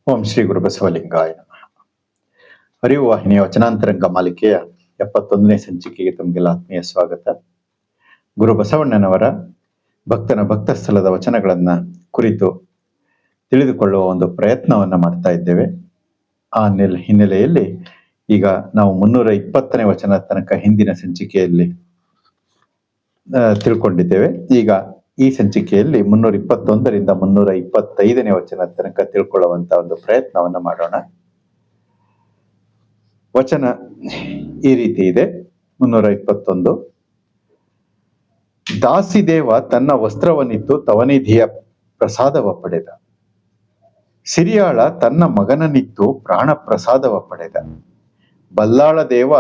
ಓಂ ಶ್ರೀ ಗುರು ಬಸವಲಿಂಗಾಯ ನಮಃ. ಅರಿವು ವಾಹಿನಿಯ ವಚನಾಂತರಂಗ ಮಾಲಿಕೆಯ 71ನೇ ಸಂಚಿಕೆಗೆ ತಮಗೆಲ್ಲ ಆತ್ಮೀಯ ಸ್ವಾಗತ. ಗುರು ಬಸವಣ್ಣನವರ ಭಕ್ತನ ಭಕ್ತಸ್ಥಲದ ವಚನಗಳನ್ನ ಕುರಿತು ತಿಳಿದುಕೊಳ್ಳುವ ಒಂದು ಪ್ರಯತ್ನವನ್ನ ಮಾಡ್ತಾ ಇದ್ದೇವೆ. ಆ ಹಿನ್ನೆಲೆಯಲ್ಲಿ ಈಗ ನಾವು 320ನೇ ವಚನ ತನಕ ಹಿಂದಿನ ಸಂಚಿಕೆಯಲ್ಲಿ ತಿಳ್ಕೊಂಡಿದ್ದೇವೆ. ಈಗ ಈ ಸಂಚಿಕೆಯಲ್ಲಿ 321ರಿಂದ 325ನೇ ವಚನ ತನಕ ತಿಳ್ಕೊಳ್ಳುವಂತ ಒಂದು ಪ್ರಯತ್ನವನ್ನ ಮಾಡೋಣ. ವಚನ ಈ ರೀತಿ ಇದೆ. 321. ದಾಸಿದೇವ ತನ್ನ ವಸ್ತ್ರವನ್ನಿತ್ತು ತವನಿಧಿಯ ಪ್ರಸಾದವ ಪಡೆದ. ಸಿರಿಯಾಳ ತನ್ನ ಮಗನನಿತ್ತು ಪ್ರಾಣ ಪ್ರಸಾದವ ಪಡೆದ. ಬಲ್ಲಾಳ ದೇವ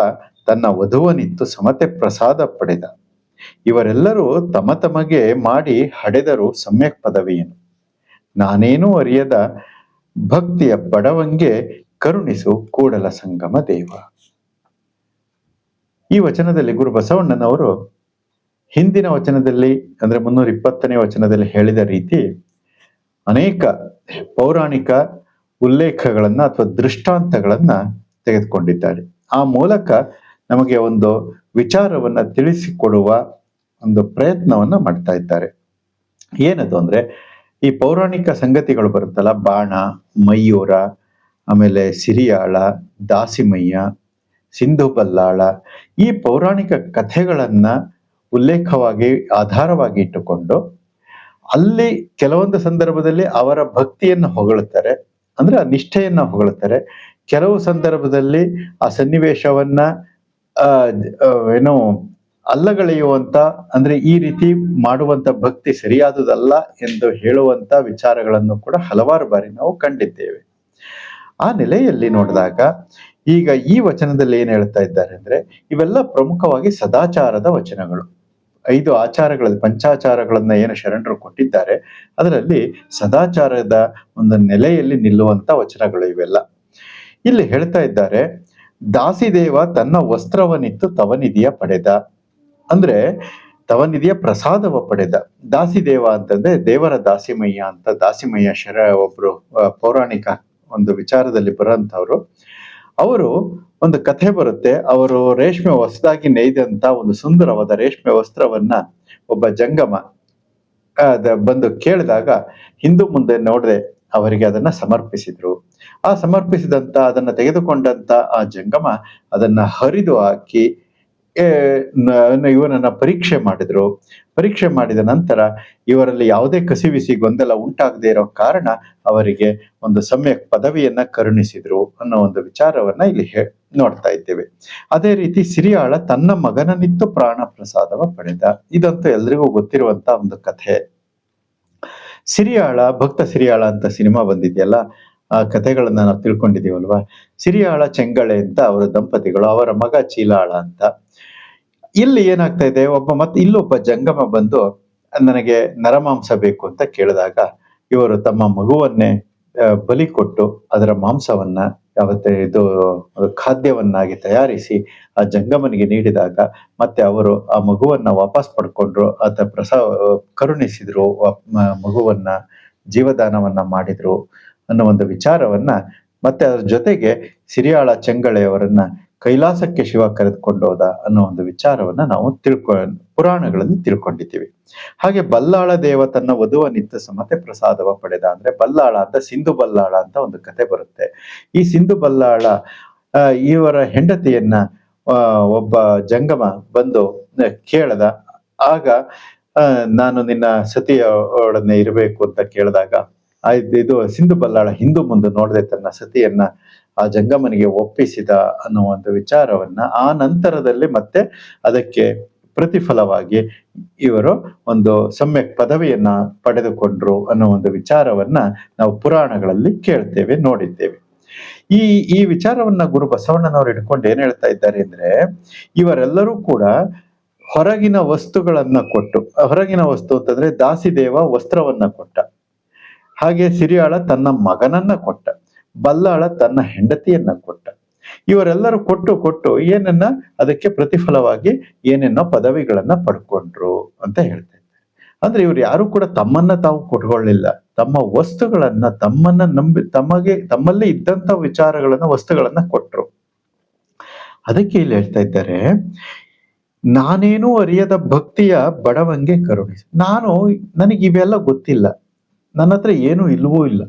ತನ್ನ ವಧುವನಿತ್ತು ಸಮತೆ ಪ್ರಸಾದ ಪಡೆದ. ಇವರೆಲ್ಲರೂ ತಮ ತಮಗೆ ಮಾಡಿ ಹಡೆದರು ಸಮ್ಯಕ್ ಪದವಿಯನ್ನು. ನಾನೇನೂ ಅರಿಯದ ಭಕ್ತಿಯ ಬಡವಂಗೆ ಕರುಣಿಸು ಕೂಡಲ ಸಂಗಮ ದೇವ. ಈ ವಚನದಲ್ಲಿ ಗುರು ಬಸವಣ್ಣನವರು ಹಿಂದಿನ ವಚನದಲ್ಲಿ ಅಂದ್ರೆ 320ನೇ ವಚನದಲ್ಲಿ ಹೇಳಿದ ರೀತಿ ಅನೇಕ ಪೌರಾಣಿಕ ಉಲ್ಲೇಖಗಳನ್ನ ಅಥವಾ ದೃಷ್ಟಾಂತಗಳನ್ನ ತೆಗೆದುಕೊಂಡಿದ್ದಾರೆ. ಆ ಮೂಲಕ ನಮಗೆ ಒಂದು ವಿಚಾರವನ್ನ ತಿಳಿಸಿಕೊಡುವ ಒಂದು ಪ್ರಯತ್ನವನ್ನ ಮಾಡ್ತಾ ಇದ್ದಾರೆ. ಏನದು ಅಂದ್ರೆ, ಈ ಪೌರಾಣಿಕ ಸಂಗತಿಗಳು ಬರುತ್ತಲ್ಲ, ಬಾಣ, ಮಯೂರ, ಆಮೇಲೆ ಸಿರಿಯಾಳ, ದಾಸಿಮಯ್ಯ, ಸಿಂಧು ಬಲ್ಲಾಳ, ಈ ಪೌರಾಣಿಕ ಕಥೆಗಳನ್ನ ಉಲ್ಲೇಖವಾಗಿ ಆಧಾರವಾಗಿ ಇಟ್ಟುಕೊಂಡು ಅಲ್ಲಿ ಕೆಲವೊಂದು ಸಂದರ್ಭದಲ್ಲಿ ಅವರ ಭಕ್ತಿಯನ್ನು ಹೊಗಳುತ್ತಾರೆ, ಅಂದ್ರೆ ಆ ನಿಷ್ಠೆಯನ್ನ ಹೊಗಳುತ್ತಾರೆ. ಕೆಲವು ಸಂದರ್ಭದಲ್ಲಿ ಆ ಸನ್ನಿವೇಶವನ್ನ ಏನೋ ಅಲ್ಲಗಳೆಯುವಂತ, ಅಂದ್ರೆ ಈ ರೀತಿ ಮಾಡುವಂತ ಭಕ್ತಿ ಸರಿಯಾದುದಲ್ಲ ಎಂದು ಹೇಳುವಂತ ವಿಚಾರಗಳನ್ನು ಕೂಡ ಹಲವಾರು ಬಾರಿ ನಾವು ಕಂಡಿದ್ದೇವೆ. ಆ ನೆಲೆಯಲ್ಲಿ ನೋಡಿದಾಗ ಈಗ ಈ ವಚನದಲ್ಲಿ ಏನ್ ಹೇಳ್ತಾ ಇದ್ದಾರೆ ಅಂದ್ರೆ, ಇವೆಲ್ಲ ಪ್ರಮುಖವಾಗಿ ಸದಾಚಾರದ ವಚನಗಳು. 5 ಆಚಾರಗಳಲ್ಲಿ, ಪಂಚಾಚಾರಗಳನ್ನ ಏನು ಶರಣರು ಕೊಟ್ಟಿದ್ದಾರೆ, ಅದರಲ್ಲಿ ಸದಾಚಾರದ ಒಂದು ನೆಲೆಯಲ್ಲಿ ನಿಲ್ಲುವಂತ ವಚನಗಳು ಇವೆಲ್ಲ. ಇಲ್ಲಿ ಹೇಳ್ತಾ ಇದ್ದಾರೆ, ದಾಸಿದೇವ ತನ್ನ ವಸ್ತ್ರವನ್ನಿತ್ತು ತವನಿಧಿಯ ಪಡೆದ. ಅಂದ್ರೆ ತವನಿಧಿಯ ಪ್ರಸಾದವ ಪಡೆದ. ದಾಸಿದೇವ ಅಂತಂದ್ರೆ ದೇವರ ದಾಸಿಮಯ್ಯ ಅಂತ. ದಾಸಿಮಯ್ಯ ಒಬ್ರು ಪೌರಾಣಿಕ ಒಂದು ವಿಚಾರದಲ್ಲಿ ಬರೋಂಥವ್ರು. ಅವರು ಒಂದು ಕಥೆ ಬರುತ್ತೆ. ಅವರು ರೇಷ್ಮೆ ಹೊಸದಾಗಿ ನೇಯ್ದಂತ ಒಂದು ಸುಂದರವಾದ ರೇಷ್ಮೆ ವಸ್ತ್ರವನ್ನ ಒಬ್ಬ ಜಂಗಮ ಬಂದು ಕೇಳಿದಾಗ ಹಿಂದು ಮುಂದೆ ನೋಡದೆ ಅವರಿಗೆ ಅದನ್ನ ಸಮರ್ಪಿಸಿದ್ರು. ಆ ಸಮರ್ಪಿಸಿದಂತ, ಅದನ್ನ ತೆಗೆದುಕೊಂಡಂತ ಆ ಜಂಗಮ ಅದನ್ನ ಹರಿದು ಹಾಕಿ ಇವನನ್ನ ಪರೀಕ್ಷೆ ಮಾಡಿದ್ರು. ಪರೀಕ್ಷೆ ಮಾಡಿದ ನಂತರ ಇವರಲ್ಲಿ ಯಾವುದೇ ಕಸಿವಿಸಿ ಗೊಂದಲ ಉಂಟಾಗದೇ ಇರೋ ಕಾರಣ ಅವರಿಗೆ ಒಂದು ಸಮ್ಯಕ್ ಪದವಿಯನ್ನ ಕರುಣಿಸಿದ್ರು ಅನ್ನೋ ಒಂದು ವಿಚಾರವನ್ನ ಇಲ್ಲಿ ನೋಡ್ತಾ ಇದ್ದೇವೆ. ಅದೇ ರೀತಿ ಸಿರಿಯಾಳ ತನ್ನ ಮಗನನಿತ್ತು ಪ್ರಾಣ ಪ್ರಸಾದವ ಪಡೆದ. ಇದಂತೂ ಎಲ್ರಿಗೂ ಗೊತ್ತಿರುವಂತ ಒಂದು ಕಥೆ. ಸಿರಿಯಾಳ, ಭಕ್ತ ಸಿರಿಯಾಳ ಅಂತ ಸಿನಿಮಾ ಬಂದಿದೆಯಲ್ಲ, ಆ ಕಥೆಗಳನ್ನ ನಾವು ತಿಳ್ಕೊಂಡಿದೀವಲ್ವಾ. ಸಿರಿಯಾಳ ಚೆಂಗಳೆ ಅಂತ ಅವರ ದಂಪತಿಗಳು, ಅವರ ಮಗ ಚೀಲಾಳ ಅಂತ. ಇಲ್ಲಿ ಏನಾಗ್ತಾ ಇದೆ, ಇಲ್ಲೊಬ್ಬ ಜಂಗಮ ಬಂದು ನನಗೆ ನರಮಾಂಸ ಬೇಕು ಅಂತ ಕೇಳಿದಾಗ ಇವರು ತಮ್ಮ ಮಗುವನ್ನೇ ಬಲಿ ಕೊಟ್ಟು ಅದರ ಮಾಂಸವನ್ನ ಇದು ಖಾದ್ಯವನ್ನಾಗಿ ತಯಾರಿಸಿ ಆ ಜಂಗಮನಿಗೆ ನೀಡಿದಾಗ ಮತ್ತೆ ಅವರು ಆ ಮಗುವನ್ನ ವಾಪಸ್ ಪಡ್ಕೊಂಡ್ರು, ಕರುಣಿಸಿದ್ರು, ಮಗುವನ್ನ ಜೀವದಾನವನ್ನ ಮಾಡಿದ್ರು ಅನ್ನೋ ಒಂದು ವಿಚಾರವನ್ನ, ಮತ್ತೆ ಅದ್ರ ಜೊತೆಗೆ ಸಿರಿಯಾಳ ಚೆಂಗಳೆಯವರನ್ನ ಕೈಲಾಸಕ್ಕೆ ಶಿವ ಕರೆದುಕೊಂಡು ಹೋದ ಅನ್ನೋ ಒಂದು ವಿಚಾರವನ್ನ ನಾವು ಪುರಾಣಗಳಲ್ಲಿ ತಿಳ್ಕೊಂಡಿದ್ದೀವಿ. ಹಾಗೆ ಬಲ್ಲಾಳ ದೇವ ತನ್ನ ವಧುವನಿತ್ತು ಸಮತೆ ಪ್ರಸಾದವ ಪಡೆದ. ಅಂದ್ರೆ ಬಲ್ಲಾಳ ಅಂತ, ಸಿಂಧು ಬಲ್ಲಾಳ ಅಂತ ಒಂದು ಕತೆ ಬರುತ್ತೆ. ಈ ಸಿಂಧು ಬಲ್ಲಾಳ ಇವರ ಹೆಂಡತಿಯನ್ನ ಒಬ್ಬ ಜಂಗಮ ಬಂದು ಕೇಳದ. ಆಗ ನಾನು ನಿನ್ನ ಸತಿಯೊಡನೆ ಇರಬೇಕು ಅಂತ ಕೇಳಿದಾಗ ಇದು ಸಿಂಧು ಬಲ್ಲಾಳ ಹಿಂದೂ ಮುಂದೆ ನೋಡದೆ ತನ್ನ ಸತಿಯನ್ನ ಆ ಜಂಗಮನಿಗೆ ಒಪ್ಪಿಸಿದ ಅನ್ನೋ ಒಂದು ವಿಚಾರವನ್ನ, ಆ ನಂತರದಲ್ಲಿ ಮತ್ತೆ ಅದಕ್ಕೆ ಪ್ರತಿಫಲವಾಗಿ ಇವರು ಒಂದು ಸಮ್ಯಕ್ ಪದವಿಯನ್ನ ಪಡೆದುಕೊಂಡ್ರು ಅನ್ನೋ ಒಂದು ವಿಚಾರವನ್ನ ನಾವು ಪುರಾಣಗಳಲ್ಲಿ ಕೇಳ್ತೇವೆ, ನೋಡಿದ್ದೇವೆ. ಈ ವಿಚಾರವನ್ನ ಗುರು ಬಸವಣ್ಣನವರು ಇಟ್ಕೊಂಡು ಏನ್ ಹೇಳ್ತಾ ಇದ್ದಾರೆ ಅಂದ್ರೆ, ಇವರೆಲ್ಲರೂ ಕೂಡ ಹೊರಗಿನ ವಸ್ತುಗಳನ್ನ ಕೊಟ್ಟು, ಹೊರಗಿನ ವಸ್ತು ಅಂತಂದ್ರೆ ದಾಸಿದೇವ ವಸ್ತ್ರವನ್ನ ಕೊಟ್ಟ, ಹಾಗೆ ಸಿರಿಯಾಳ ತನ್ನ ಮಗನನ್ನ ಕೊಟ್ಟ, ಬಲ್ಲಾಳ ತನ್ನ ಹೆಂಡತಿಯನ್ನ ಕೊಟ್ಟ. ಇವರೆಲ್ಲರೂ ಕೊಟ್ಟು ಏನನ್ನ ಅದಕ್ಕೆ ಪ್ರತಿಫಲವಾಗಿ ಏನೇನೋ ಪದವಿಗಳನ್ನ ಪಡ್ಕೊಂಡ್ರು ಅಂತ ಹೇಳ್ತಾ ಇದ್ದಾರೆ. ಅಂದ್ರೆ ಇವ್ರು ಯಾರು ಕೂಡ ತಮ್ಮನ್ನ ತಾವು ಕೊಟ್ಕೊಳ್ಳಿಲ್ಲ, ತಮ್ಮ ವಸ್ತುಗಳನ್ನ ತಮ್ಮನ್ನ ನಂಬಿ ತಮ್ಮಲ್ಲಿ ಇದ್ದಂತ ವಿಚಾರಗಳನ್ನ ವಸ್ತುಗಳನ್ನ ಕೊಟ್ರು. ಅದಕ್ಕೆ ಇಲ್ಲಿ ಹೇಳ್ತಾ ಇದ್ದಾರೆ, ನಾನೇನೂ ಅರಿಯದ ಭಕ್ತಿಯ ಬಡವಂಗೆ ಕರುಣಿಸಿ. ನನಗೆ ಇವೆಲ್ಲ ಗೊತ್ತಿಲ್ಲ, ನನ್ನ ಹತ್ರ ಏನೂ ಇಲ್ವೂ ಇಲ್ಲ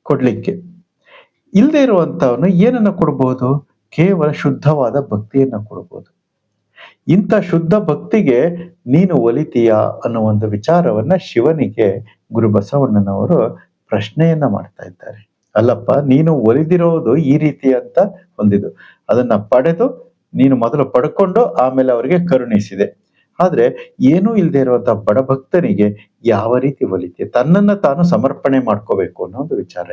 ಕೊಡ್ಲಿಕ್ಕೆ. ಇಲ್ಲದೆ ಇರುವಂತವನು ಏನನ್ನ ಕೊಡ್ಬೋದು? ಕೇವಲ ಶುದ್ಧವಾದ ಭಕ್ತಿಯನ್ನ ಕೊಡ್ಬೋದು. ಇಂಥ ಶುದ್ಧ ಭಕ್ತಿಗೆ ನೀನು ಒಲಿತೀಯಾ ಅನ್ನೋ ಒಂದು ವಿಚಾರವನ್ನ ಶಿವನಿಗೆ ಗುರು ಬಸವಣ್ಣನವರು ಪ್ರಶ್ನೆಯನ್ನ ಮಾಡ್ತಾ ಇದ್ದಾರೆ. ಅಲ್ಲಪ್ಪ, ನೀನು ಒಲಿದಿರೋದು ಈ ರೀತಿ ಅಂತ ಹೊಂದಿದ್ದು, ಅದನ್ನ ಪಡೆದು ನೀನು ಮೊದಲು ಪಡ್ಕೊಂಡು ಆಮೇಲೆ ಅವರಿಗೆ ಕರುಣಿಸಿದೆ. ಆದ್ರೆ ಏನೂ ಇಲ್ಲದೆ ಇರುವಂತಹ ಬಡ ಭಕ್ತನಿಗೆ ಯಾವ ರೀತಿ ಒಲಿತೀಯ? ತನ್ನನ್ನ ತಾನು ಸಮರ್ಪಣೆ ಮಾಡ್ಕೋಬೇಕು ಅನ್ನೋ ಒಂದು ವಿಚಾರ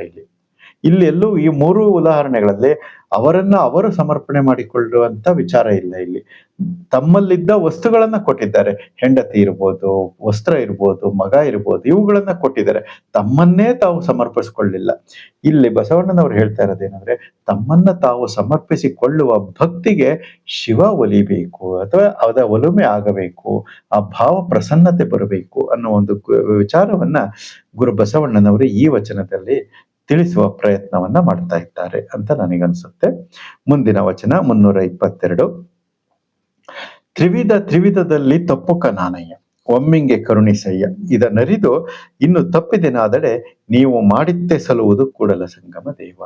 ಇಲ್ಲಿ ಎಲ್ಲೂ ಈ ಮೂರು ಉದಾಹರಣೆಗಳಲ್ಲಿ ಅವರನ್ನ ಅವರು ಸಮರ್ಪಣೆ ಮಾಡಿಕೊಳ್ಳುವಂತ ವಿಚಾರ ಇಲ್ಲ. ಇಲ್ಲಿ ತಮ್ಮಲ್ಲಿದ್ದ ವಸ್ತುಗಳನ್ನ ಕೊಟ್ಟಿದ್ದಾರೆ. ಹೆಂಡತಿ ಇರ್ಬೋದು, ವಸ್ತ್ರ ಇರ್ಬೋದು, ಮಗ ಇರ್ಬೋದು, ಇವುಗಳನ್ನ ಕೊಟ್ಟಿದ್ದಾರೆ. ತಮ್ಮನ್ನೇ ತಾವು ಸಮರ್ಪಿಸಿಕೊಳ್ಳಿಲ್ಲ. ಇಲ್ಲಿ ಬಸವಣ್ಣನವರು ಹೇಳ್ತಾ ಇರೋದೇನಂದ್ರೆ, ತಮ್ಮನ್ನ ತಾವು ಸಮರ್ಪಿಸಿಕೊಳ್ಳುವ ಭಕ್ತಿಗೆ ಶಿವ ಒಲಿಬೇಕು ಅಥವಾ ಅದ ಒಲುಮೆ ಆಗಬೇಕು, ಆ ಭಾವ ಪ್ರಸನ್ನತೆ ಬರಬೇಕು ಅನ್ನೋ ಒಂದು ವಿಚಾರವನ್ನ ಗುರು ಬಸವಣ್ಣನವರು ಈ ವಚನದಲ್ಲಿ ತಿಳಿಸುವ ಪ್ರಯತ್ನವನ್ನ ಮಾಡ್ತಾ ಇದ್ದಾರೆ ಅಂತ ನನಗನ್ಸುತ್ತೆ. ಮುಂದಿನ ವಚನ 322. ತ್ರಿವಿಧದಲ್ಲಿ ತಪ್ಪುಕ ನಾನಯ್ಯ, ಒಮ್ಮಿಂಗೆ ಕರುಣಿಸಯ್ಯ, ಇದನ್ನರಿದು ಇನ್ನು ತಪ್ಪಿದೆನಾದಡೆ ನೀವು ಮಾಡಿತ್ತೆ ಸಲುವುದು ಕೂಡಲ ಸಂಗಮ ದೇವ.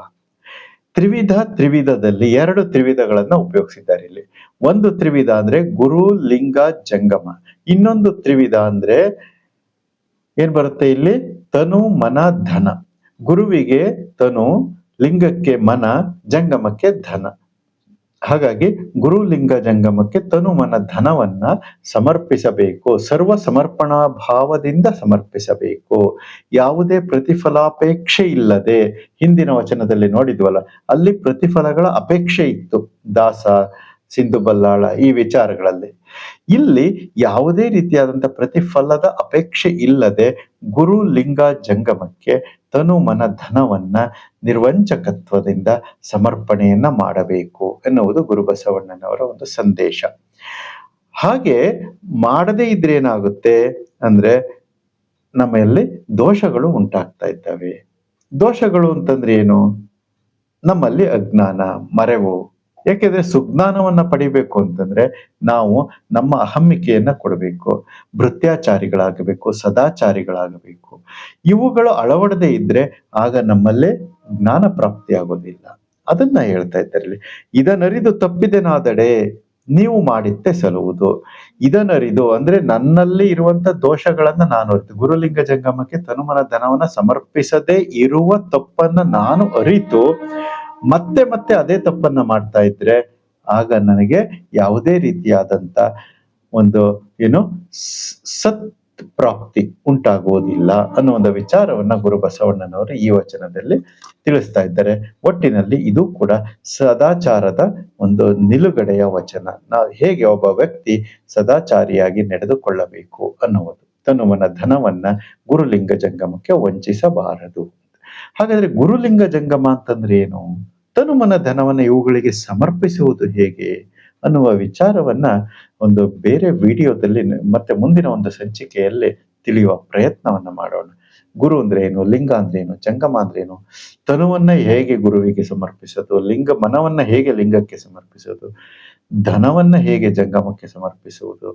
ತ್ರಿವಿಧದಲ್ಲಿ 2 ತ್ರಿವಿಧಗಳನ್ನ ಉಪಯೋಗಿಸಿದ್ದಾರೆ ಇಲ್ಲಿ. ಒಂದು ತ್ರಿವಿಧ ಅಂದ್ರೆ ಗುರು ಲಿಂಗ ಜಂಗಮ. ಇನ್ನೊಂದು ತ್ರಿವಿಧ ಅಂದ್ರೆ ಏನ್ ಬರುತ್ತೆ ಇಲ್ಲಿ? ತನು ಮನ ಧನ. ಗುರುವಿಗೆ ತನು, ಲಿಂಗಕ್ಕೆ ಮನ, ಜಂಗಮಕ್ಕೆ ಧನ. ಹಾಗಾಗಿ ಗುರು ಲಿಂಗ ಜಂಗಮಕ್ಕೆ ತನು ಮನ ಧನವನ್ನ ಸಮರ್ಪಿಸಬೇಕು. ಸರ್ವ ಸಮರ್ಪಣಾ ಭಾವದಿಂದ ಸಮರ್ಪಿಸಬೇಕು, ಯಾವುದೇ ಪ್ರತಿಫಲಾಪೇಕ್ಷೆ ಇಲ್ಲದೆ. ಹಿಂದಿನ ವಚನದಲ್ಲಿ ನೋಡಿದ್ವಲ್ಲ, ಅಲ್ಲಿ ಪ್ರತಿಫಲಗಳ ಅಪೇಕ್ಷೆ ಇತ್ತು, ದಾಸ, ಸಿಂಧು ಬಲ್ಲಾಳ ಈ ವಿಚಾರಗಳಲ್ಲಿ. ಇಲ್ಲಿ ಯಾವುದೇ ರೀತಿಯಾದಂಥ ಪ್ರತಿಫಲದ ಅಪೇಕ್ಷೆ ಇಲ್ಲದೆ ಗುರು ಲಿಂಗ ಜಂಗಮಕ್ಕೆ ತನು ಮನ ಧನವನ್ನ ನಿರ್ವಂಚಕತ್ವದಿಂದ ಸಮರ್ಪಣೆಯನ್ನ ಮಾಡಬೇಕು ಎನ್ನುವುದು ಗುರು ಬಸವಣ್ಣನವರ ಒಂದು ಸಂದೇಶ. ಹಾಗೆ ಮಾಡದೇ ಇದ್ರೆ ಏನಾಗುತ್ತೆ ಅಂದ್ರೆ ನಮ್ಮಲ್ಲಿ ದೋಷಗಳು ಉಂಟಾಗ್ತಾ ಇದ್ದಾವೆ. ದೋಷಗಳು ಅಂತಂದ್ರೆ ಏನು? ನಮ್ಮಲ್ಲಿ ಅಜ್ಞಾನ, ಮರೆವು. ಯಾಕೆಂದ್ರೆ ಸುಜ್ಞಾನವನ್ನ ಪಡಿಬೇಕು ಅಂತಂದ್ರೆ ನಾವು ನಮ್ಮ ಅಹಮ್ಮಿಕೆಯನ್ನ ಕೊಡಬೇಕು, ಭೃತ್ಯಾಚಾರಿಗಳಾಗಬೇಕು, ಸದಾಚಾರಿಗಳಾಗಬೇಕು. ಇವುಗಳು ಅಳವಡದೆ ಇದ್ರೆ ಆಗ ನಮ್ಮಲ್ಲೇ ಜ್ಞಾನ ಪ್ರಾಪ್ತಿ ಆಗೋದಿಲ್ಲ. ಅದನ್ನ ಹೇಳ್ತಾ ಇದ್ದಾರೆ. ಇದನ್ನರಿದು ತಪ್ಪಿದೆನಾದಡೆ ನೀವು ಮಾಡಿತ್ತೆ ಸಲುವುದು. ಇದನ್ನರಿದು ಅಂದ್ರೆ ನನ್ನಲ್ಲಿ ಇರುವಂತ ದೋಷಗಳನ್ನ ನಾನು ಅರಿತು, ಗುರುಲಿಂಗ ಜಂಗಮಕ್ಕೆ ತನುಮನ ಧನವನ್ನ ಸಮರ್ಪಿಸದೇ ಇರುವ ತಪ್ಪನ್ನ ನಾನು ಅರಿತು ಮತ್ತೆ ಮತ್ತೆ ಅದೇ ತಪ್ಪನ್ನ ಮಾಡ್ತಾ ಇದ್ರೆ ಆಗ ನನಗೆ ಯಾವುದೇ ರೀತಿಯಾದಂತ ಒಂದು ಸತ್ ಪ್ರಾಪ್ತಿ ಉಂಟಾಗುವುದಿಲ್ಲ ಅನ್ನೋ ಒಂದು ವಿಚಾರವನ್ನ ಗುರು ಬಸವಣ್ಣನವರು ಈ ವಚನದಲ್ಲಿ ತಿಳಿಸ್ತಾ ಇದ್ದಾರೆ. ಒಟ್ಟಿನಲ್ಲಿ ಇದು ಕೂಡ ಸದಾಚಾರದ ಒಂದು ನಿಲುಗಡೆಯ ವಚನ. ನಾವು ಹೇಗೆ ಒಬ್ಬ ವ್ಯಕ್ತಿ ಸದಾಚಾರಿಯಾಗಿ ನಡೆದುಕೊಳ್ಳಬೇಕು ಅನ್ನುವುದು. ತನುಮನ ಧನವನ್ನ ಗುರುಲಿಂಗ ಜಂಗಮಕ್ಕೆ ವಂಚಿಸಬಾರದು. ಹಾಗಾದ್ರೆ ಗುರುಲಿಂಗ ಜಂಗಮ ಅಂತಂದ್ರೆ ಏನು? ತನುಮನ ಧನವನ್ನ ಇವುಗಳಿಗೆ ಸಮರ್ಪಿಸುವುದು ಹೇಗೆ ಅನ್ನುವ ವಿಚಾರವನ್ನ ಒಂದು ಬೇರೆ ವಿಡಿಯೋದಲ್ಲಿ ಮತ್ತೆ ಮುಂದಿನ ಒಂದು ಸಂಚಿಕೆಯಲ್ಲಿ ತಿಳಿಯುವ ಪ್ರಯತ್ನವನ್ನ ಮಾಡೋಣ. ಗುರು ಅಂದ್ರೆ ಏನು, ಲಿಂಗ ಅಂದ್ರೆ ಏನು, ಜಂಗಮ ಅಂದ್ರೆ ಏನು, ತನುವನ್ನ ಹೇಗೆ ಗುರುವಿಗೆ ಸಮರ್ಪಿಸೋದು, ಮನವನ್ನ ಹೇಗೆ ಲಿಂಗಕ್ಕೆ ಸಮರ್ಪಿಸೋದು, ಧನವನ್ನ ಹೇಗೆ ಜಂಗಮಕ್ಕೆ ಸಮರ್ಪಿಸುವುದು,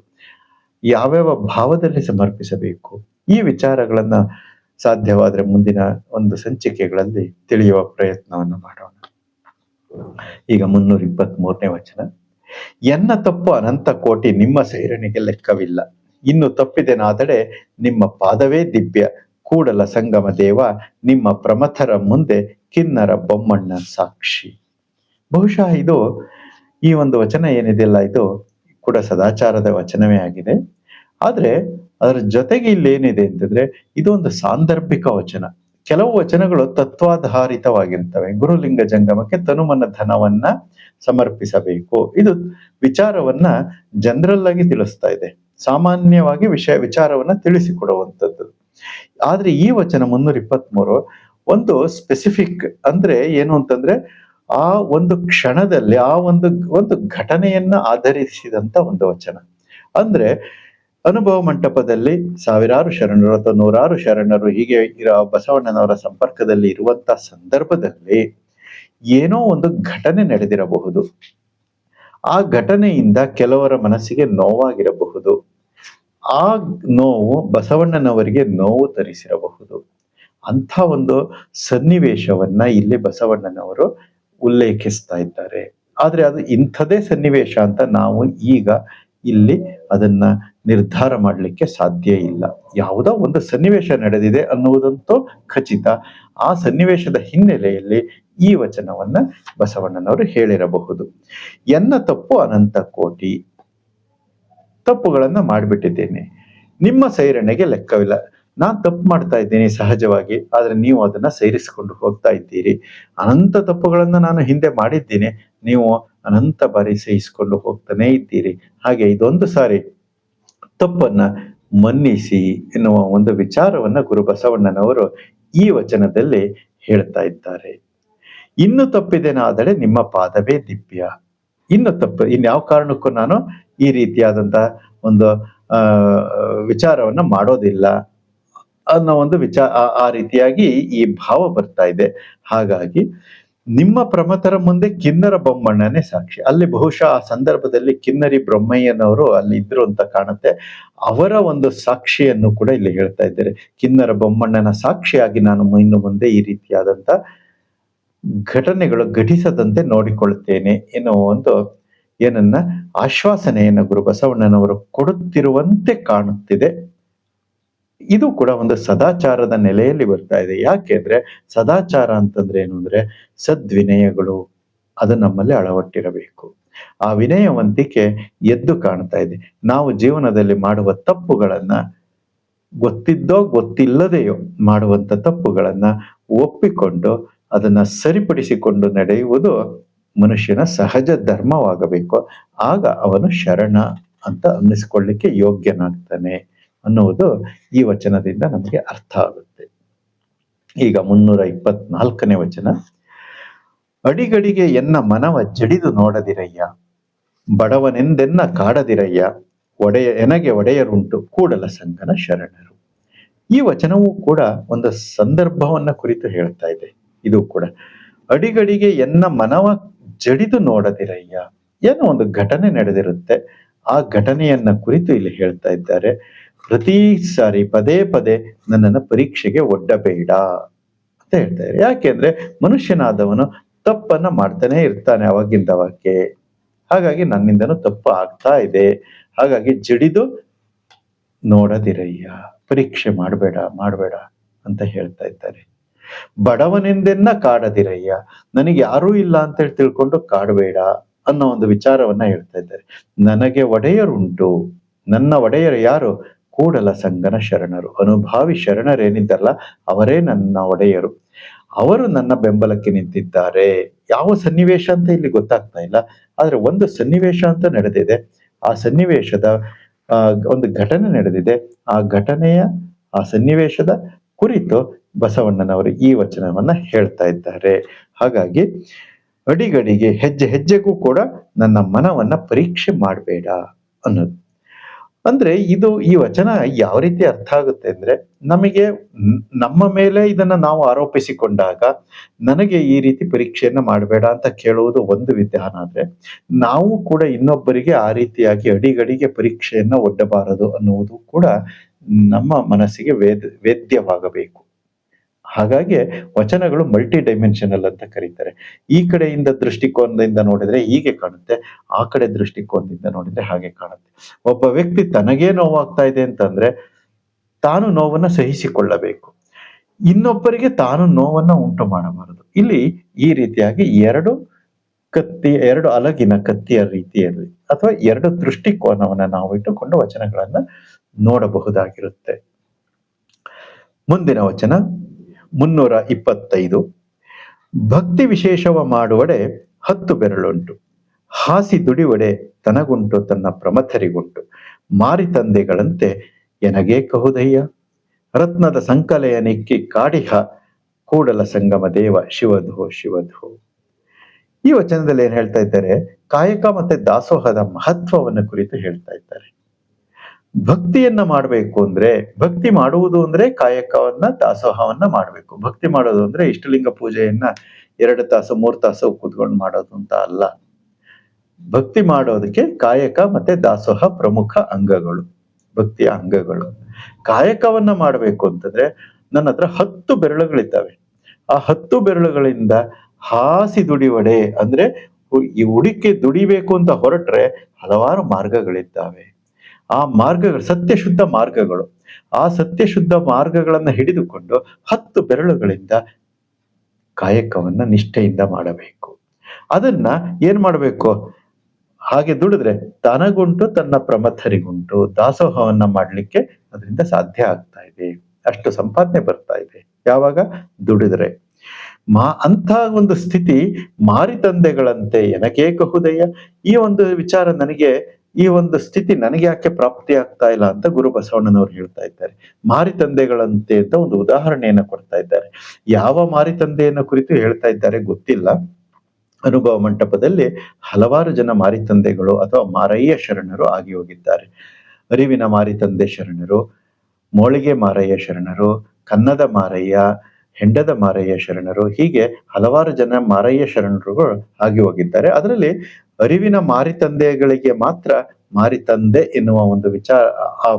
ಯಾವ್ಯಾವ ಭಾವದಲ್ಲಿ ಸಮರ್ಪಿಸಬೇಕು, ಈ ವಿಚಾರಗಳನ್ನ ಸಾಧ್ಯವಾದ್ರೆ ಮುಂದಿನ ಒಂದು ಸಂಚಿಕೆಗಳಲ್ಲಿ ತಿಳಿಯುವ ಪ್ರಯತ್ನವನ್ನು ಮಾಡೋಣ. ಈಗ 323ನೇ ವಚನ. ಎನ್ನ ತಪ್ಪು ಅನಂತ ಕೋಟಿ ನಿಮ್ಮ ಸೇರಣಿಗೆ ಲೆಕ್ಕವಿಲ್ಲ, ಇನ್ನು ತಪ್ಪಿದೆನಾದಡೆ ನಿಮ್ಮ ಪಾದವೇ ದಿವ್ಯ, ಕೂಡಲ ಸಂಗಮ ದೇವ ನಿಮ್ಮ ಪ್ರಮಥರ ಮುಂದೆ ಕಿನ್ನರ ಬೊಮ್ಮಣ್ಣ ಸಾಕ್ಷಿ. ಬಹುಶಃ ಈ ಒಂದು ವಚನ ಏನಿದೆಯಲ್ಲ, ಇದು ಕೂಡ ಸದಾಚಾರದ ವಚನವೇ ಆಗಿದೆ. ಆದ್ರೆ ಅದರ ಜೊತೆಗೆ ಇಲ್ಲಿ ಏನಿದೆ ಅಂತಂದ್ರೆ ಇದು ಒಂದು ಸಾಂದರ್ಭಿಕ ವಚನ. ಕೆಲವು ವಚನಗಳು ತತ್ವಾಧಾರಿತವಾಗಿರ್ತವೆ. ಗುರುಲಿಂಗ ಜಂಗಮಕ್ಕೆ ತನುಮನ ಧನವನ್ನ ಸಮರ್ಪಿಸಬೇಕು, ಇದು ವಿಚಾರವನ್ನ ಜನರಲ್ ಆಗಿ ತಿಳಿಸ್ತಾ ಇದೆ, ಸಾಮಾನ್ಯವಾಗಿ ವಿಚಾರವನ್ನ ತಿಳಿಸಿಕೊಡುವಂಥದ್ದು. ಆದ್ರೆ ಈ ವಚನ 323 ಒಂದು ಸ್ಪೆಸಿಫಿಕ್ ಅಂದ್ರೆ ಏನು ಅಂತಂದ್ರೆ ಆ ಒಂದು ಕ್ಷಣದಲ್ಲಿ ಆ ಒಂದು ಘಟನೆಯನ್ನ ಆಧರಿಸಿದಂತ ಒಂದು ವಚನ. ಅಂದ್ರೆ ಅನುಭವ ಮಂಟಪದಲ್ಲಿ ಸಾವಿರಾರು ಶರಣರು ಅಥವಾ ನೂರಾರು ಶರಣರು ಹೀಗೆ ಇರೋ ಬಸವಣ್ಣನವರ ಸಂಪರ್ಕದಲ್ಲಿ ಇರುವಂತ ಸಂದರ್ಭದಲ್ಲಿ ಏನೋ ಒಂದು ಘಟನೆ ನಡೆದಿರಬಹುದು. ಆ ಘಟನೆಯಿಂದ ಕೆಲವರ ಮನಸ್ಸಿಗೆ ನೋವಾಗಿರಬಹುದು. ಆ ನೋವು ಬಸವಣ್ಣನವರಿಗೆ ನೋವು ತರಿಸಿರಬಹುದು. ಅಂಥ ಒಂದು ಸನ್ನಿವೇಶವನ್ನ ಇಲ್ಲಿ ಬಸವಣ್ಣನವರು ಉಲ್ಲೇಖಿಸ್ತಾ ಇದ್ದಾರೆ. ಆದ್ರೆ ಅದು ಇಂಥದೇ ಸನ್ನಿವೇಶ ಅಂತ ನಾವು ಈಗ ಇಲ್ಲಿ ಅದನ್ನ ನಿರ್ಧಾರ ಮಾಡಲಿಕ್ಕೆ ಸಾಧ್ಯ ಇಲ್ಲ. ಯಾವುದೋ ಒಂದು ಸನ್ನಿವೇಶ ನಡೆದಿದೆ ಅನ್ನುವುದಂತೂ ಖಚಿತ. ಆ ಸನ್ನಿವೇಶದ ಹಿನ್ನೆಲೆಯಲ್ಲಿ ಈ ವಚನವನ್ನ ಬಸವಣ್ಣನವರು ಹೇಳಿರಬಹುದು. ಎನ್ನ ತಪ್ಪು ಅನಂತ ಕೋಟಿ, ತಪ್ಪುಗಳನ್ನ ಮಾಡಿಬಿಟ್ಟಿದ್ದೇನೆ, ನಿಮ್ಮ ಸೈರಣೆಗೆ ಲೆಕ್ಕವಿಲ್ಲ. ನಾನ್ ತಪ್ಪು ಮಾಡ್ತಾ ಇದ್ದೀನಿ ಸಹಜವಾಗಿ, ಆದ್ರೆ ನೀವು ಅದನ್ನ ಸೈರಿಸಿಕೊಂಡು ಹೋಗ್ತಾ ಇದ್ದೀರಿ. ಅನಂತ ತಪ್ಪುಗಳನ್ನ ನಾನು ಹಿಂದೆ ಮಾಡಿದ್ದೀನಿ, ನೀವು ಅನಂತ ಬಾರಿ ಸಹಿಸಿಕೊಂಡು ಹೋಗ್ತಾನೆ ಇದ್ದೀರಿ. ಹಾಗೆ ಇದೊಂದು ಸಾರಿ ತಪ್ಪನ್ನ ಮನ್ನಿಸಿ ಎನ್ನುವ ಒಂದು ವಿಚಾರವನ್ನ ಗುರು ಬಸವಣ್ಣನವರು ಈ ವಚನದಲ್ಲಿ ಹೇಳ್ತಾ ಇದ್ದಾರೆ. ಇನ್ನು ತಪ್ಪಿದೆನಾದರೆ ನಿಮ್ಮ ಪಾದವೇ ದಿವ್ಯ. ಇನ್ನು ತಪ್ಪು ಇನ್ಯಾವ ಕಾರಣಕ್ಕೂ ನಾನು ಈ ರೀತಿಯಾದಂತಹ ಒಂದು ಆ ವಿಚಾರವನ್ನ ಮಾಡೋದಿಲ್ಲ ಅನ್ನೋ ಒಂದು ಆ ರೀತಿಯಾಗಿ ಈ ಭಾವ ಬರ್ತಾ ಇದೆ. ಹಾಗಾಗಿ ನಿಮ್ಮ ಪ್ರಮಥರ ಮುಂದೆ ಕಿನ್ನರ ಬೊಮ್ಮಣ್ಣನೇ ಸಾಕ್ಷಿ. ಅಲ್ಲಿ ಬಹುಶಃ ಆ ಸಂದರ್ಭದಲ್ಲಿ ಕಿನ್ನರಿ ಬ್ರಹ್ಮಯ್ಯನವರು ಅಲ್ಲಿ ಇದ್ರು ಅಂತ ಕಾಣುತ್ತೆ. ಅವರ ಒಂದು ಸಾಕ್ಷಿಯನ್ನು ಕೂಡ ಇಲ್ಲಿ ಹೇಳ್ತಾ ಇದ್ದಾರೆ. ಕಿನ್ನರ ಬೊಮ್ಮಣ್ಣನ ಸಾಕ್ಷಿಯಾಗಿ ನಾನು ಇನ್ನು ಮುಂದೆ ಈ ರೀತಿಯಾದಂತ ಘಟನೆಗಳು ಘಟಿಸದಂತೆ ನೋಡಿಕೊಳ್ಳುತ್ತೇನೆ ಎನ್ನುವ ಒಂದು ಏನನ್ನ ಆಶ್ವಾಸನೆಯನ್ನು ಗುರು ಬಸವಣ್ಣನವರು ಕೊಡುತ್ತಿರುವಂತೆ ಕಾಣುತ್ತಿದೆ. ಇದು ಕೂಡ ಒಂದು ಸದಾಚಾರದ ನೆಲೆಯಲ್ಲಿ ಬರ್ತಾ ಇದೆ. ಯಾಕೆಂದ್ರೆ ಸದಾಚಾರ ಅಂತಂದ್ರೆ ಏನು ಅಂದ್ರೆ ಸದ್ವಿನಯಗಳು, ಅದು ನಮ್ಮಲ್ಲಿ ಅಳವಟ್ಟಿರಬೇಕು. ಆ ವಿನಯವಂತಿಕೆ ಎದ್ದು ಕಾಣ್ತಾ ಇದೆ. ನಾವು ಜೀವನದಲ್ಲಿ ಮಾಡುವ ತಪ್ಪುಗಳನ್ನ ಗೊತ್ತಿದ್ದೋ ಗೊತ್ತಿಲ್ಲದೆಯೋ ಮಾಡುವಂತ ತಪ್ಪುಗಳನ್ನ ಒಪ್ಪಿಕೊಂಡು ಅದನ್ನ ಸರಿಪಡಿಸಿಕೊಂಡು ನಡೆಯುವುದು ಮನುಷ್ಯನ ಸಹಜ ಧರ್ಮವಾಗಬೇಕು. ಆಗ ಅವನು ಶರಣ ಅಂತ ಅನ್ನಿಸ್ಕೊಳ್ಳಿಕ್ಕೆ ಯೋಗ್ಯನಾಗ್ತಾನೆ ಅನ್ನುವುದು ಈ ವಚನದಿಂದ ನಮಗೆ ಅರ್ಥ ಆಗುತ್ತೆ. ಈಗ 324ನೇ ವಚನ. ಅಡಿಗಡಿಗೆ ಎನ್ನ ಮನವ ಜಡಿದು ನೋಡದಿರಯ್ಯ, ಬಡವನೆಂದೆನ್ನ ಕಾಡದಿರಯ್ಯ, ಎನಗೆ ಒಡೆಯರುಂಟು ಕೂಡಲ ಸಂಗನ ಶರಣರು. ಈ ವಚನವೂ ಕೂಡ ಒಂದು ಸಂದರ್ಭವನ್ನ ಕುರಿತು ಹೇಳ್ತಾ ಇದೆ. ಇದು ಕೂಡ ಅಡಿಗಡಿಗೆ ಎನ್ನ ಮನವ ಜಡಿದು ನೋಡದಿರಯ್ಯ, ಏನೋ ಒಂದು ಘಟನೆ ನಡೆದಿರುತ್ತೆ. ಆ ಘಟನೆಯನ್ನ ಕುರಿತು ಇಲ್ಲಿ ಹೇಳ್ತಾ ಇದ್ದಾರೆ. ಪ್ರತಿ ಸಾರಿ ಪದೇ ಪದೇ ನನ್ನನ್ನು ಪರೀಕ್ಷೆಗೆ ಒಡ್ಡಬೇಡ ಅಂತ ಹೇಳ್ತಾರೆ. ಯಾಕೆಂದ್ರೆ ಮನುಷ್ಯನಾದವನು ತಪ್ಪನ್ನ ಮಾಡ್ತಾನೆ ಇರ್ತಾನೆ ಅವಾಗಿಂದವಕ್ಕೆ. ಹಾಗಾಗಿ ನನ್ನಿಂದನೂ ತಪ್ಪು ಆಗ್ತಾ ಇದೆ. ಹಾಗಾಗಿ ಜಡಿದು ನೋಡದಿರಯ್ಯ, ಪರೀಕ್ಷೆ ಮಾಡಬೇಡ ಅಂತ ಹೇಳ್ತಾ ಇದ್ದಾರೆ. ಬಡವನೆಂದೆನ್ನ ಕಾಡದಿರಯ್ಯ, ನನಗೆ ಯಾರೂ ಇಲ್ಲ ಅಂತ ಹೇಳಿ ತಿಳ್ಕೊಂಡು ಕಾಡಬೇಡ ಅನ್ನೋ ಒಂದು ವಿಚಾರವನ್ನ ಹೇಳ್ತಾ ಇದ್ದಾರೆ. ನನಗೆ ಒಡೆಯರುಂಟು, ನನ್ನ ಒಡೆಯರು ಯಾರು? ಕೂಡಲ ಸಂಗನ ಶರಣರು. ಅನುಭಾವಿ ಶರಣರೇನಿದ್ದಾರಲ್ಲ ಅವರೇ ನನ್ನ ಒಡೆಯರು. ಅವರು ನನ್ನ ಬೆಂಬಲಕ್ಕೆ ನಿಂತಿದ್ದಾರೆ. ಯಾವ ಸನ್ನಿವೇಶ ಅಂತ ಇಲ್ಲಿ ಗೊತ್ತಾಗ್ತಾ ಇಲ್ಲ, ಆದ್ರೆ ಒಂದು ಸನ್ನಿವೇಶ ಅಂತ ನಡೆದಿದೆ. ಆ ಸನ್ನಿವೇಶದ ಒಂದು ಘಟನೆ ನಡೆದಿದೆ. ಆ ಸನ್ನಿವೇಶದ ಕುರಿತು ಬಸವಣ್ಣನವರು ಈ ವಚನವನ್ನ ಹೇಳ್ತಾ ಇದ್ದಾರೆ. ಹಾಗಾಗಿ ಅಡಿಗಡಿಗೆ ಹೆಜ್ಜೆ ಹೆಜ್ಜೆಗೂ ಕೂಡ ನನ್ನ ಮನವನ್ನ ಪರೀಕ್ಷೆ ಮಾಡಬೇಡ ಅನ್ನೋದು. ಅಂದ್ರೆ ಈ ವಚನ ಯಾವ ರೀತಿ ಅರ್ಥ ಆಗುತ್ತೆ ಅಂದ್ರೆ, ನಮಗೆ ನಮ್ಮ ಮೇಲೆ ಇದನ್ನ ನಾವು ಆರೋಪಿಸಿಕೊಂಡಾಗ ನನಗೆ ಈ ರೀತಿ ಪರೀಕ್ಷೆಯನ್ನ ಮಾಡಬೇಡ ಅಂತ ಕೇಳುವುದು ಒಂದು ವಿಧಾನ. ಆದ್ರೆ ನಾವು ಕೂಡ ಇನ್ನೊಬ್ಬರಿಗೆ ಆ ರೀತಿಯಾಗಿ ಅಡಿಗಡಿಗೆ ಪರೀಕ್ಷೆಯನ್ನ ಒಡ್ಡಬಾರದು ಅನ್ನುವುದು ಕೂಡ ನಮ್ಮ ಮನಸ್ಸಿಗೆ ವೇದ್ಯವಾಗಬೇಕು. ಹಾಗಾಗಿ ವಚನಗಳು ಮಲ್ಟಿ ಡೈಮೆನ್ಷನಲ್ ಅಂತ ಕರೀತಾರೆ. ಈ ಕಡೆಯಿಂದ ದೃಷ್ಟಿಕೋನದಿಂದ ನೋಡಿದ್ರೆ ಹೀಗೆ ಕಾಣುತ್ತೆ, ಆ ಕಡೆ ದೃಷ್ಟಿಕೋನದಿಂದ ನೋಡಿದ್ರೆ ಹಾಗೆ ಕಾಣುತ್ತೆ. ಒಬ್ಬ ವ್ಯಕ್ತಿ ತನಗೇ ನೋವಾಗ್ತಾ ಇದೆ ಅಂತಂದ್ರೆ ತಾನು ನೋವನ್ನ ಸಹಿಸಿಕೊಳ್ಳಬೇಕು, ಇನ್ನೊಬ್ಬರಿಗೆ ತಾನು ನೋವನ್ನ ಉಂಟು ಮಾಡಬಾರದು. ಇಲ್ಲಿ ಈ ರೀತಿಯಾಗಿ ಎರಡು ಅಲಗಿನ ಕತ್ತಿಯ ರೀತಿಯಲ್ಲಿ ಅಥವಾ ಎರಡು ದೃಷ್ಟಿಕೋನವನ್ನ ನಾವು ಇಟ್ಟುಕೊಂಡು ವಚನಗಳನ್ನ ನೋಡಬಹುದಾಗಿರುತ್ತೆ. ಮುಂದಿನ ವಚನ 325. ಭಕ್ತಿ ವಿಶೇಷವ ಮಾಡುವಡೆ 10 ಬೆರಳುಂಟು, ಹಾಸಿ ದುಡಿವಡೆ ತನಗುಂಟು ತನ್ನ ಪ್ರಮಥರಿಗುಂಟು, ಮಾರಿ ತಂದೆಗಳಂತೆ ಎನಗೇ ಕಹುದಯ್ಯ, ರತ್ನದ ಸಂಕಲೆಯ ನಿಕ್ಕಿ ಕಾಡಿಹ ಕೂಡಲ ಸಂಗಮ ದೇವ ಶಿವಧೋ ಶಿವಧೋ. ಈ ವಚನದಲ್ಲಿ ಏನ್ ಹೇಳ್ತಾ ಇದ್ದಾರೆ? ಕಾಯಕ ಮತ್ತೆ ದಾಸೋಹದ ಮಹತ್ವವನ್ನು ಕುರಿತು ಹೇಳ್ತಾ ಇದ್ದಾರೆ. ಭಕ್ತಿಯನ್ನ ಮಾಡಬೇಕು ಅಂದ್ರೆ, ಭಕ್ತಿ ಮಾಡುವುದು ಅಂದ್ರೆ ಕಾಯಕವನ್ನ ದಾಸೋಹವನ್ನ ಮಾಡಬೇಕು. ಭಕ್ತಿ ಮಾಡೋದು ಅಂದ್ರೆ ಇಷ್ಟಲಿಂಗ ಪೂಜೆಯನ್ನ 2 ತಾಸು 3 ತಾಸು ಕೂತ್ಕೊಂಡು ಮಾಡೋದು ಅಂತ ಅಲ್ಲ. ಭಕ್ತಿ ಮಾಡೋದಕ್ಕೆ ಕಾಯಕ ಮತ್ತೆ ದಾಸೋಹ ಪ್ರಮುಖ ಅಂಗಗಳು, ಭಕ್ತಿಯ ಅಂಗಗಳು. ಕಾಯಕವನ್ನ ಮಾಡಬೇಕು ಅಂತಂದ್ರೆ ನನ್ನತ್ರ 10 ಬೆರಳುಗಳಿದ್ದಾವೆ. ಆ 10 ಬೆರಳುಗಳಿಂದ ಹಾಸಿ ದುಡಿವಡೆ ಅಂದ್ರೆ ಈ ಹುಡುಕಿ ದುಡಿಬೇಕು ಅಂತ ಹೊರಟ್ರೆ ಹಲವಾರು ಮಾರ್ಗಗಳಿದ್ದಾವೆ. ಆ ಮಾರ್ಗಗಳು ಸತ್ಯಶುದ್ಧ ಮಾರ್ಗಗಳು. ಆ ಸತ್ಯಶುದ್ಧ ಮಾರ್ಗಗಳನ್ನ ಹಿಡಿದುಕೊಂಡು 10 ಬೆರಳುಗಳಿಂದ ಕಾಯಕವನ್ನ ನಿಷ್ಠೆಯಿಂದ ಮಾಡಬೇಕು. ಅದನ್ನ ಏನ್ ಮಾಡ್ಬೇಕು? ಹಾಗೆ ದುಡಿದ್ರೆ ತನಗುಂಟು ತನ್ನ ಪ್ರಮಥರಿಗುಂಟು ದಾಸೋಹವನ್ನ ಮಾಡ್ಲಿಕ್ಕೆ ಅದರಿಂದ ಸಾಧ್ಯ ಆಗ್ತಾ ಇದೆ. ಅಷ್ಟು ಸಂಪಾದನೆ ಬರ್ತಾ ಇದೆ. ಯಾವಾಗ? ದುಡಿದ್ರೆ. ಅಂಥ ಒಂದು ಸ್ಥಿತಿ ಮಾರಿತಂದೆಗಳಂತೆ ಎನಕೇಕಹುದಯ್ಯ. ಈ ಒಂದು ವಿಚಾರ ನನಗೆ ಈ ಒಂದು ಸ್ಥಿತಿ ನನಗೆ ಯಾಕೆ ಪ್ರಾಪ್ತಿ ಆಗ್ತಾ ಇಲ್ಲ ಅಂತ ಗುರು ಬಸವಣ್ಣನವರು ಹೇಳ್ತಾ ಇದ್ದಾರೆ. ಮಾರಿತಂದೆಗಳಂತೆ ಅಂತ ಒಂದು ಉದಾಹರಣೆಯನ್ನ ಕೊಡ್ತಾ ಇದ್ದಾರೆ. ಯಾವ ಮಾರಿತಂದೆಯನ್ನ ಕುರಿತು ಹೇಳ್ತಾ ಇದ್ದಾರೆ ಗೊತ್ತಿಲ್ಲ. ಅನುಭವ ಮಂಟಪದಲ್ಲಿ ಹಲವಾರು ಜನ ಮಾರಿತಂದೆಗಳು ಅಥವಾ ಮಾರಯ್ಯ ಶರಣರು ಆಗಿ ಹೋಗಿದ್ದಾರೆ. ಅರಿವಿನ ಮಾರಿತಂದೆ ಶರಣರು, ಮೋಳಿಗೆ ಮಾರಯ್ಯ ಶರಣರು, ಕನ್ನದ ಮಾರಯ್ಯ, ಹೆಂಡದ ಮಾರಯ್ಯ ಶರಣರು, ಹೀಗೆ ಹಲವಾರು ಜನ ಮಾರಯ್ಯ ಶರಣರುಗಳು ಆಗಿ ಹೋಗಿದ್ದಾರೆ. ಅದರಲ್ಲಿ ಅರಿವಿನ ಮಾರಿತಂದೆಗಳಿಗೆ ಮಾತ್ರ ಮಾರಿತಂದೆ ಎನ್ನುವ ಒಂದು ವಿಚಾರ ಆ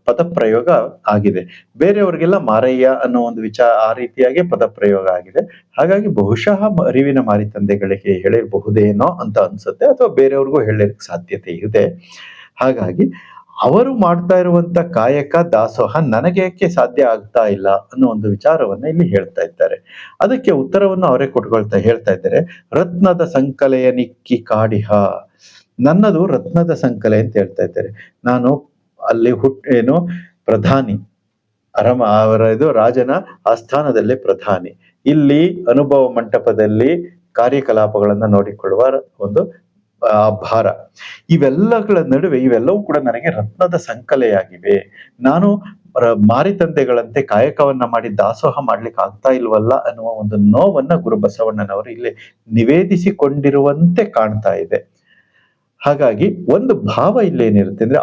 ಪದ ಪ್ರಯೋಗ ಆಗಿದೆ. ಬೇರೆಯವರಿಗೆಲ್ಲ ಮಾರಯ್ಯ ಅನ್ನೋ ಒಂದು ಆ ರೀತಿಯಾಗಿ ಪದ ಪ್ರಯೋಗ ಆಗಿದೆ. ಹಾಗಾಗಿ ಬಹುಶಃ ಅರಿವಿನ ಮಾರಿತಂದೆಗಳಿಗೆ ಹೇಳಿರಬಹುದೇನೋ ಅಂತ ಅನ್ಸುತ್ತೆ, ಅಥವಾ ಬೇರೆಯವ್ರಿಗೂ ಹೇಳಲಿಕ್ಕೆ ಸಾಧ್ಯತೆ ಇದೆ. ಹಾಗಾಗಿ ಅವರು ಮಾಡ್ತಾ ಇರುವಂತ ಕಾಯಕ ದಾಸೋಹ ನನಗೆ ಯಾಕೆ ಸಾಧ್ಯ ಆಗ್ತಾ ಇಲ್ಲ ಅನ್ನೋ ಒಂದು ವಿಚಾರವನ್ನ ಇಲ್ಲಿ ಹೇಳ್ತಾ ಇದ್ದಾರೆ. ಅದಕ್ಕೆ ಉತ್ತರವನ್ನು ಅವರೇ ಹೇಳ್ತಾ ಇದ್ದಾರೆ. ರತ್ನದ ಸಂಕಲೆಯ ನಿಕ್ಕಿ ಕಾಡಿಹ. ನನ್ನದು ರತ್ನದ ಸಂಕಲೆ ಅಂತ ಹೇಳ್ತಾ ಇದ್ದಾರೆ. ನಾನು ಅಲ್ಲಿ ಪ್ರಧಾನಿ ಅವರ ರಾಜನ ಆಸ್ಥಾನದಲ್ಲೇ ಪ್ರಧಾನಿ. ಇಲ್ಲಿ ಅನುಭವ ಮಂಟಪದಲ್ಲಿ ಕಾರ್ಯಕಲಾಪಗಳನ್ನ ನೋಡಿಕೊಳ್ಳುವ ಒಂದು ಭಾರ. ಇವೆಲ್ಲಗಳ ನಡುವೆ ಇವೆಲ್ಲವೂ ಕೂಡ ನನಗೆ ರತ್ನದ ಸಂಕಲೆಯಾಗಿವೆ. ನಾನು ಮಾರಿತಂದೆಗಳಂತೆ ಕಾಯಕವನ್ನ ಮಾಡಿ ದಾಸೋಹ ಮಾಡ್ಲಿಕ್ಕೆ ಆಗ್ತಾ ಇಲ್ವಲ್ಲ ಅನ್ನುವ ಒಂದು ನೋವನ್ನ ಗುರು ಬಸವಣ್ಣನವರು ಇಲ್ಲಿ ನಿವೇದಿಸಿಕೊಂಡಿರುವಂತೆ ಕಾಣ್ತಾ ಇದೆ. ಹಾಗಾಗಿ ಒಂದು ಭಾವ ಇಲ್ಲಿ ಏನಿರುತ್ತೆ ಅಂದ್ರೆ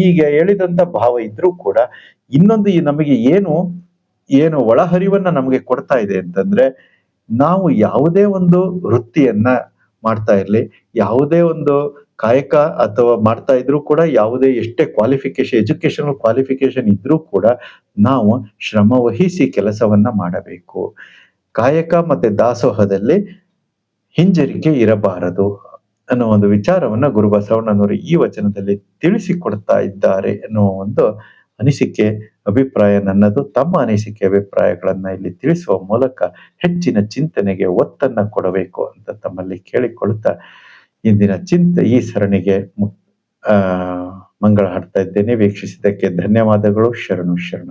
ಈಗ ಹೇಳಿದಂತ ಭಾವ ಇದ್ರೂ ಕೂಡ ಇನ್ನೊಂದು ನಮಗೆ ಏನು ಒಳಹರಿವನ್ನ ನಮಗೆ ಕೊಡ್ತಾ ಇದೆ ಅಂತಂದ್ರೆ, ನಾವು ಯಾವುದೇ ಒಂದು ವೃತ್ತಿಯನ್ನ ಮಾಡ್ತಾ ಇರ್ಲಿ, ಯಾವುದೇ ಒಂದು ಕಾಯಕ ಅಥವಾ ಮಾಡ್ತಾ ಇದ್ರೂ ಕೂಡ, ಯಾವುದೇ ಎಷ್ಟೇ ಎಜುಕೇಶನಲ್ ಕ್ವಾಲಿಫಿಕೇಶನ್ ಇದ್ರೂ ಕೂಡ ನಾವು ಶ್ರಮ ವಹಿಸಿ ಕೆಲಸವನ್ನ ಮಾಡಬೇಕು. ಕಾಯಕ ಮತ್ತೆ ದಾಸೋಹದಲ್ಲಿ ಹಿಂಜರಿಕೆ ಇರಬಾರದು ಅನ್ನೋ ಒಂದು ವಿಚಾರವನ್ನ ಗುರು ಬಸವಣ್ಣನವರು ಈ ವಚನದಲ್ಲಿ ತಿಳಿಸಿಕೊಡ್ತಾ ಇದ್ದಾರೆ ಎನ್ನುವ ಒಂದು ಅನಿಸಿಕೆ, ಅಭಿಪ್ರಾಯ ನನ್ನದು. ತಮ್ಮ ಅನಿಸಿಕೆ ಅಭಿಪ್ರಾಯಗಳನ್ನ ಇಲ್ಲಿ ತಿಳಿಸುವ ಮೂಲಕ ಹೆಚ್ಚಿನ ಚಿಂತನೆಗೆ ಒತ್ತನ್ನ ಕೊಡಬೇಕು ಅಂತ ತಮ್ಮಲ್ಲಿ ಕೇಳಿಕೊಳ್ಳುತ್ತಾ ಇಂದಿನ ಈ ಸರಣಿಗೆ ಮಂಗಳ ಹಾಡ್ತಾ ಇದ್ದೇನೆ. ವೀಕ್ಷಿಸಿದ್ದಕ್ಕೆ ಧನ್ಯವಾದಗಳು. ಶರಣು ಶರಣ.